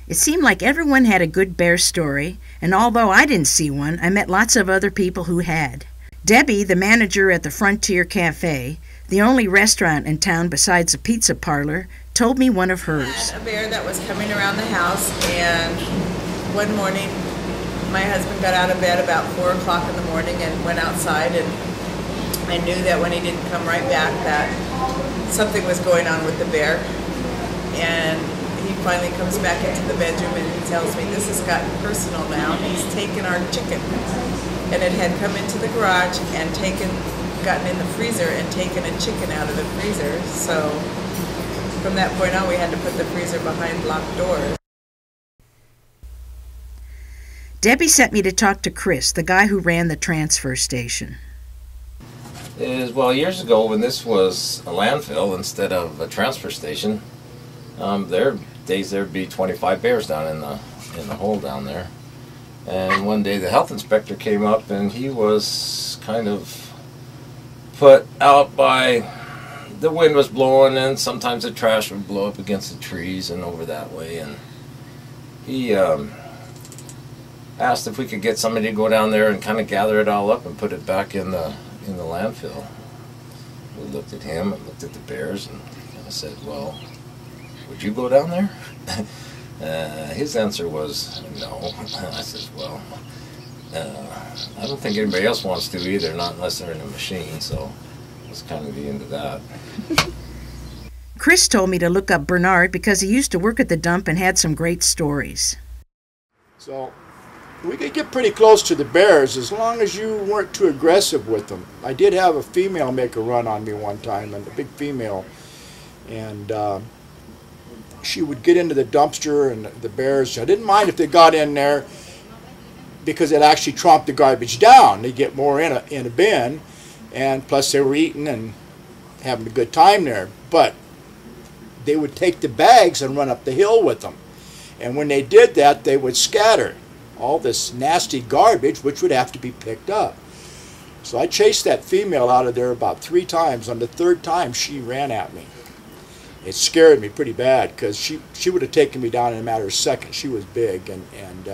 It seemed like everyone had a good bear story, and although I didn't see one, I met lots of other people who had. Debbie, the manager at the Frontier Cafe, the only restaurant in town besides a pizza parlor, told me one of hers. I had a bear that was coming around the house, and one morning my husband got out of bed about 4 o'clock in the morning and went outside, and I knew that when he didn't come right back that something was going on with the bear. And he finally comes back into the bedroom and he tells me this has gotten personal now. He's taken our chicken, and it had come into the garage and gotten in the freezer and taken a chicken out of the freezer. So from that point on, we had to put the freezer behind locked doors. Debbie sent me to talk to Chris, the guy who ran the transfer station. Well, years ago when this was a landfill instead of a transfer station, there are days there'd be 25 bears down in the hole down there. And one day the health inspector came up and he was kind of put out by the wind was blowing, and sometimes the trash would blow up against the trees and over that way. And he asked if we could get somebody to go down there and kind of gather it all up and put it back in the landfill. We looked at him and looked at the bears and kind of said, well, would you go down there? His answer was no. I said, well, I don't think anybody else wants to either, not unless they're in a machine, so that's kind of the end of that. Chris told me to look up Bernard because he used to work at the dump and had some great stories. So we could get pretty close to the bears as long as you weren't too aggressive with them. I did have a female make a run on me one time, and a big female, and she would get into the dumpster and the bears. I didn't mind if they got in there because it actually tromped the garbage down. They get more in a bin, and plus they were eating and having a good time there. But they would take the bags and run up the hill with them, and when they did that, they would scatter all this nasty garbage, which would have to be picked up. So I chased that female out of there about 3 times. On the 3rd time, she ran at me. It scared me pretty bad because she would have taken me down in a matter of seconds. She was big, and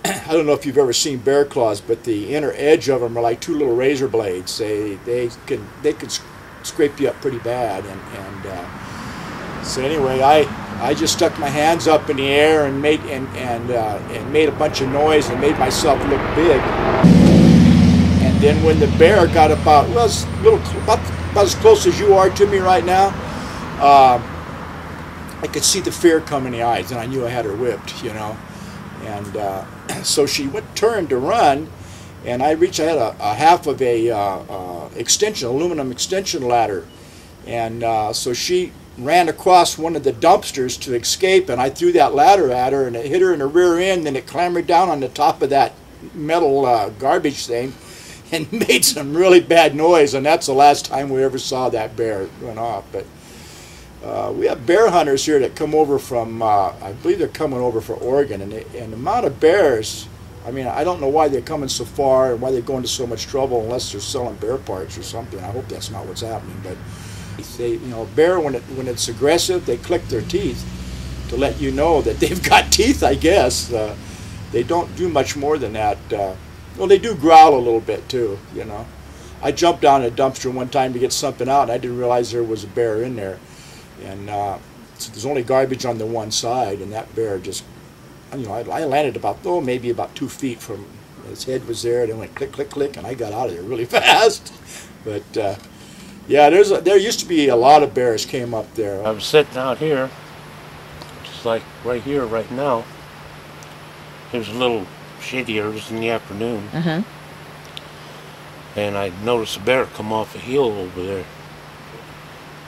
I don't know if you've ever seen bear claws, but the inner edge of them are like 2 little razor blades. They could scrape you up pretty bad, and so anyway, I just stuck my hands up in the air and made a bunch of noise and made myself look big. And then when the bear got about as close as you are to me right now, I could see the fear come in the eyes, and I knew I had her whipped, you know. And so she turned to run, and I had a half of a aluminum extension ladder, and so she ran across one of the dumpsters to escape, and I threw that ladder at her, and it hit her in the rear end, then it clambered down on the top of that metal garbage thing and made some really bad noise, and that's the last time we ever saw that bear run off. But we have bear hunters here that come over from, I believe they're coming over from Oregon, and the amount of bears, I mean, I don't know why they're coming so far and why they're going to so much trouble unless they're selling bear parts or something. I hope that's not what's happening, but they, you know, bear, when it's aggressive, they click their teeth to let you know that they've got teeth, I guess. They don't do much more than that. Well, they do growl a little bit too, you know. I jumped down a dumpster one time to get something out, and I didn't realize there was a bear in there. And so there's only garbage on the one side, and that bear just, you know, I landed maybe about 2 feet from, his head was there, and it went click, click, click, and I got out of there really fast. But yeah, there used to be a lot of bears came up there. I'm sitting out here, just like right here, right now. It was a little shadier. It was in the afternoon. And I noticed a bear come off a hill over there.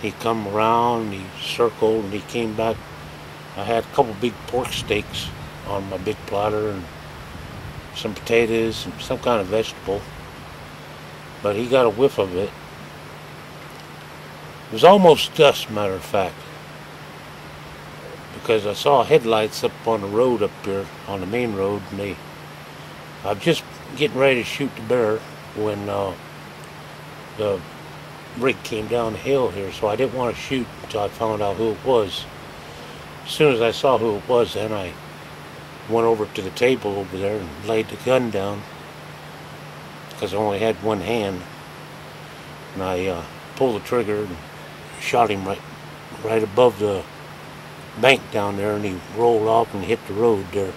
He come around, he circled, and he came back. I had a couple big pork steaks on my big platter and some potatoes and some kind of vegetable. But he got a whiff of it. It was almost dusk, matter of fact, because I saw headlights up on the road up here, on the main road, and I was just getting ready to shoot the bear when the rig came down the hill here, so I didn't want to shoot until I found out who it was. As soon as I saw who it was, then I went over to the table over there and laid the gun down because I only had one hand. And I pulled the trigger and shot him right above the bank down there, and he rolled off and hit the road there.